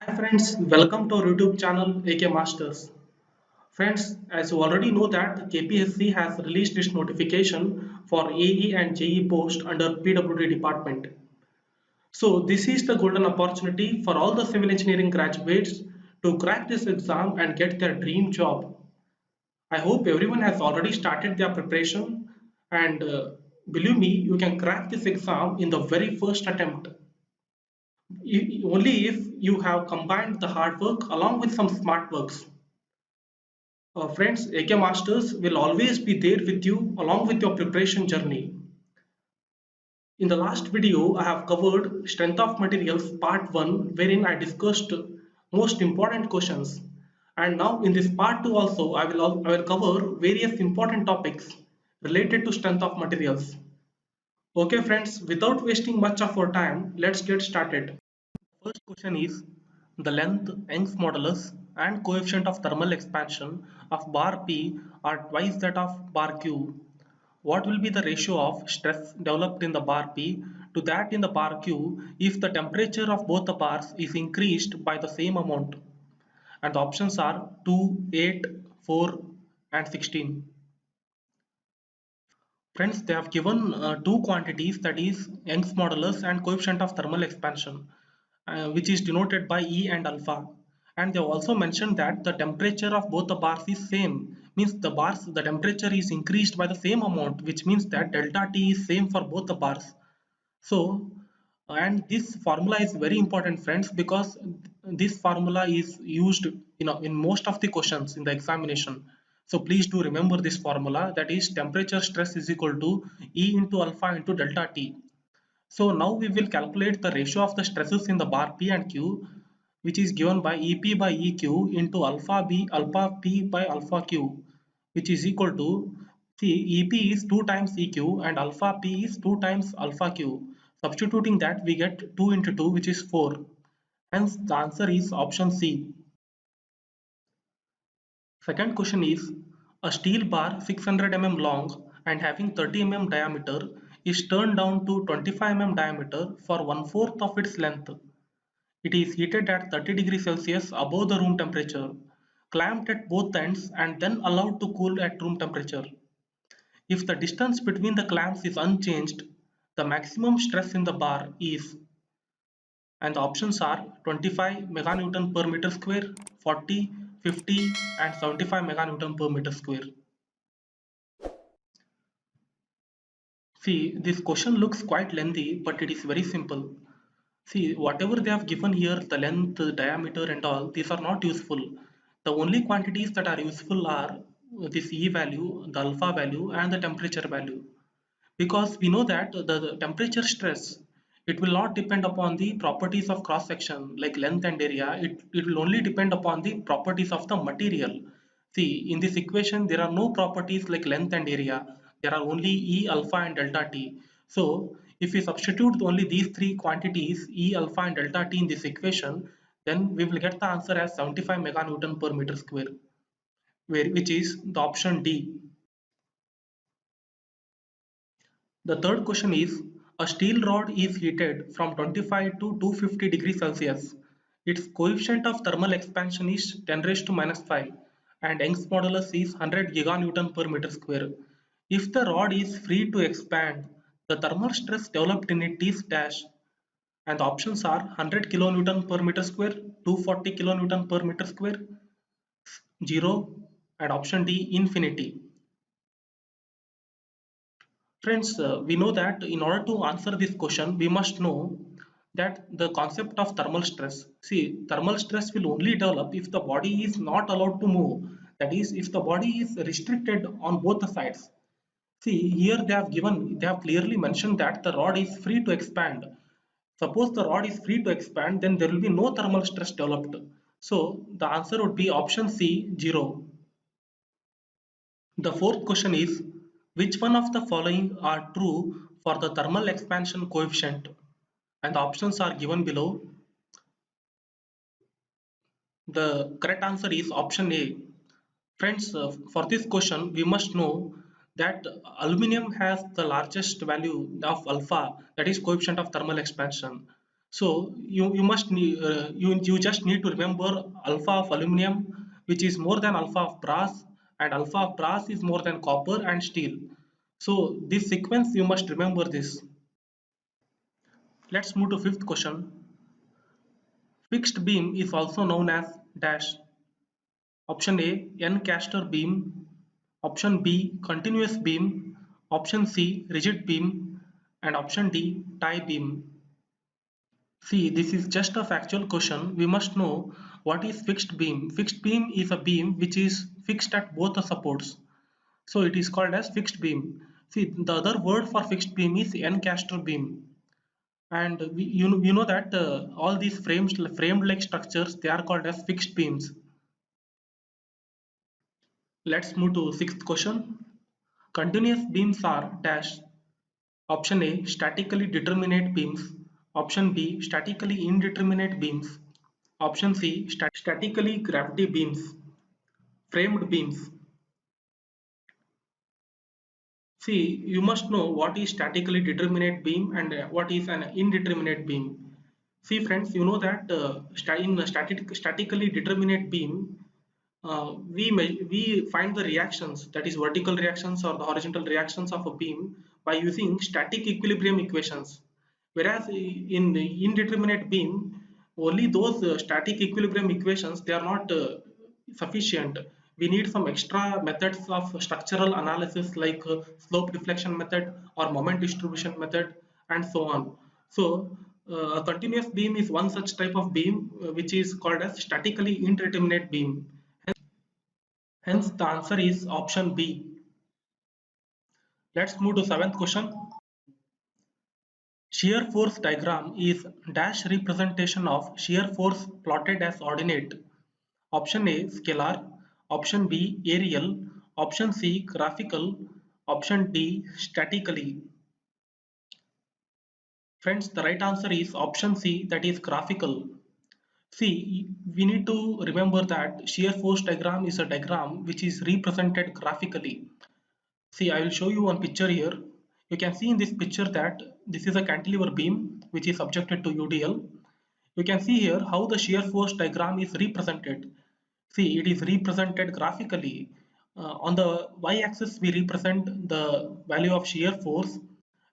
Hi friends, welcome to our YouTube channel AK Masters. Friends, as you already know that KPSC has released its notification for AE and JE post under PWD department. So this is the golden opportunity for all the civil engineering graduates to crack this exam and get their dream job. I hope everyone has already started their preparation and believe me, you can crack this exam in the very first attempt. Only if you have combined the hard work along with some smart works. Friends, AK Masters will always be there with you along with your preparation journey. In the last video, I have covered Strength of Materials Part 1 wherein I discussed most important questions. And now in this Part 2 also, I will cover various important topics related to Strength of Materials. Okay friends, without wasting much of our time, let's get started. First question is the length, Young's modulus, and coefficient of thermal expansion of bar P are twice that of bar Q. What will be the ratio of stress developed in the bar P to that in the bar Q if the temperature of both the bars is increased by the same amount? And the options are 2, 8, 4, and 16. Friends, they have given two quantities, that is Young's modulus and coefficient of thermal expansion, which is denoted by E and alpha. And they have also mentioned that the temperature of both the bars is same, means the temperature is increased by the same amount, which means that delta T is same for both the bars. So, and this formula is very important friends, because this formula is used in most of the questions in the examination. So please do remember this formula, that is temperature stress is equal to E into alpha into delta T. So now we will calculate the ratio of the stresses in the bar P and Q, which is given by EP by EQ into alpha P by alpha Q, which is equal to, see, EP is 2 times EQ and alpha P is 2 times alpha Q. Substituting that, we get 2 into 2, which is 4. Hence the answer is option C. Second question is, a steel bar 600 mm long and having 30 mm diameter is turned down to 25 mm diameter for one-fourth of its length. It is heated at 30 degrees Celsius above the room temperature, clamped at both ends and then allowed to cool at room temperature. If the distance between the clamps is unchanged, the maximum stress in the bar is, and the options are 25 meganewton per meter square, 40, 50 and 75 meganewton per meter square. See, this question looks quite lengthy, but it is very simple. See, whatever they have given here, the length, the diameter and all, these are not useful. The only quantities that are useful are this E value, the alpha value and the temperature value. Because we know that the temperature stress, it will not depend upon the properties of cross section like length and area. It will only depend upon the properties of the material. See, in this equation there are no properties like length and area, there are only E, alpha and delta T. So if we substitute only these three quantities E, alpha and delta T in this equation, then we will get the answer as 75 meganewton per meter square, which is the option D. The third question is, a steel rod is heated from 25 to 250 degrees Celsius. Its coefficient of thermal expansion is 10 raised to minus 5 and Young's modulus is 100 giganewton per meter square. If the rod is free to expand, the thermal stress developed in it is dash, and the options are 100 kilonewton per meter square, 240 kilonewton per meter square, 0 and option D infinity. Friends, we know that in order to answer this question, we must know that the concept of thermal stress. See, thermal stress will only develop if the body is not allowed to move. That is, if the body is restricted on both the sides. See, here they have clearly mentioned that the rod is free to expand. Suppose the rod is free to expand, then there will be no thermal stress developed. So the answer would be option C, 0. The fourth question is, which one of the following are true for the thermal expansion coefficient? And the options are given below. The correct answer is option A. Friends, for this question, we must know that aluminum has the largest value of alpha, that is coefficient of thermal expansion. So you just need to remember alpha of aluminum, which is more than alpha of brass, and alpha of brass is more than copper and steel. So this sequence you must remember this. Let's move to fifth question. Fixed beam is also known as dash. Option A, N-caster beam. Option B, continuous beam. Option C, rigid beam. And option D, tie beam. See, this is just a factual question. We must know what is fixed beam. Fixed beam is a beam which is fixed at both the supports. So it is called as fixed beam. See, the other word for fixed beam is N-caster beam. And you know that all these framed like structures, they are called as fixed beams. Let's move to sixth question. Continuous beams are dash. Option A, statically determinate beams. Option B, statically indeterminate beams. Option C, statically gravity beams. Framed beams. See, you must know what is statically determinate beam and what is an indeterminate beam. See friends, you know that in a statically determinate beam, we find the reactions, that is vertical reactions or the horizontal reactions of a beam by using static equilibrium equations. Whereas in the indeterminate beam, only those static equilibrium equations, they are not sufficient. We need some extra methods of structural analysis like slope deflection method or moment distribution method and so on. So a continuous beam is one such type of beam which is called as statically indeterminate beam. Hence, the answer is option B. Let's move to seventh question. Shear force diagram is dash representation of shear force plotted as ordinate. Option A scalar, option B aerial, option C graphical, option D statically. Friends, the right answer is option C, that is graphical. See, we need to remember that shear force diagram is a diagram which is represented graphically. See, I will show you one picture here. You can see in this picture that this is a cantilever beam which is subjected to UDL. You can see here how the shear force diagram is represented. See, it is represented graphically. On the y-axis, we represent the value of shear force,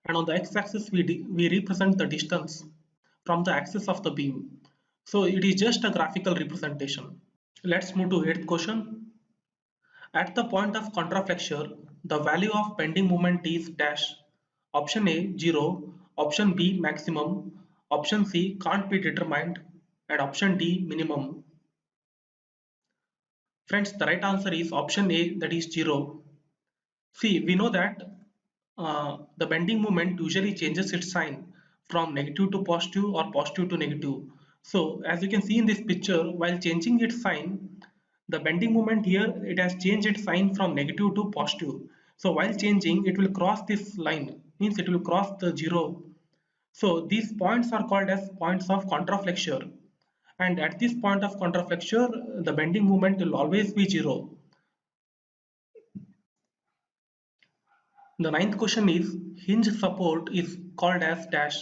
and on the x-axis, we represent the distance from the axis of the beam. So it is just a graphical representation. Let's move to eighth question. At the point of contraflexure, the value of bending moment is dash. Option A 0, option B maximum, option C can't be determined, and option D minimum. Friends, the right answer is option A, that is 0. See, we know that the bending moment usually changes its sign from negative to positive or positive to negative. So as you can see in this picture, while changing its sign, the bending moment here, it has changed its sign from negative to positive. So while changing, it will cross this line, means it will cross the 0. So these points are called as points of contraflexure. And at this point of contraflexure, the bending moment will always be 0. The ninth question is, hinge support is called as dash.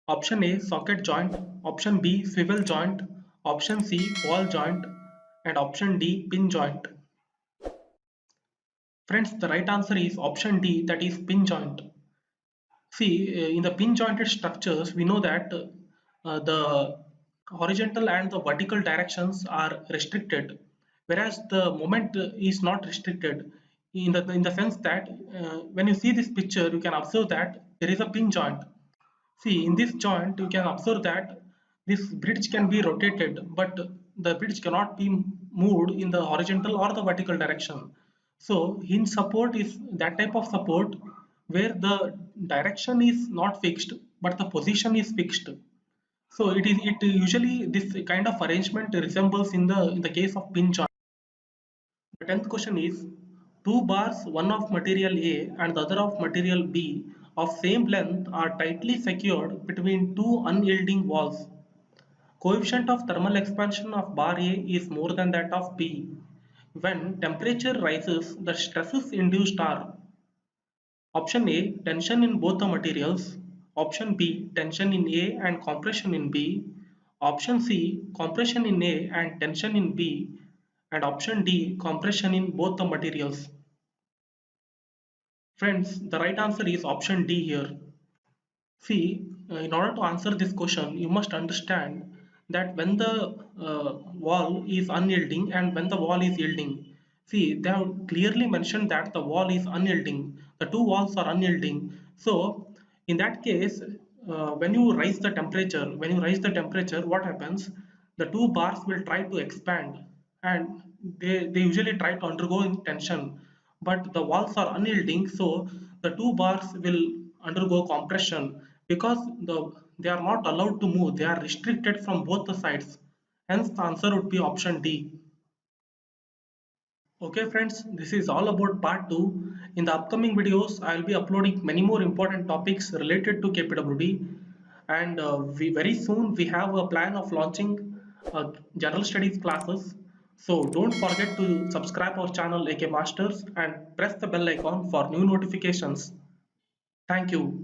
Option A socket joint, option B swivel joint, option C wall joint, and option D pin joint. Friends, the right answer is option D, that is pin joint. See, in the pin jointed structures, we know that the horizontal and the vertical directions are restricted, whereas the moment is not restricted in the sense that when you see this picture, you can observe that there is a pin joint. See, in this joint, you can observe that this bridge can be rotated, but the bridge cannot be moved in the horizontal or the vertical direction. So, hinge support is that type of support where the direction is not fixed, but the position is fixed. So, it usually this kind of arrangement resembles in the case of pin joint. The tenth question is, two bars, one of material A and the other of material B of same length are tightly secured between two unyielding walls. Coefficient of thermal expansion of bar A is more than that of B. When temperature rises, the stresses induced are: option A, tension in both the materials, Option B, tension in A and compression in B. Option C, compression in A and tension in B. And option D, compression in both the materials. Friends, the right answer is option D here. See, in order to answer this question, you must understand that when the wall is unyielding and when the wall is yielding. See, they have clearly mentioned that the wall is unyielding. The two walls are unyielding. So, in that case, when you raise the temperature, what happens? The two bars will try to expand, and they usually try to undergo in tension, but the walls are unyielding, so the two bars will undergo compression because they are not allowed to move. They are restricted from both the sides. Hence, the answer would be option D. Okay, friends, this is all about part 2. In the upcoming videos, I will be uploading many more important topics related to KPWD. And very soon we have a plan of launching general studies classes. So don't forget to subscribe our channel AK Masters and press the bell icon for new notifications. Thank you.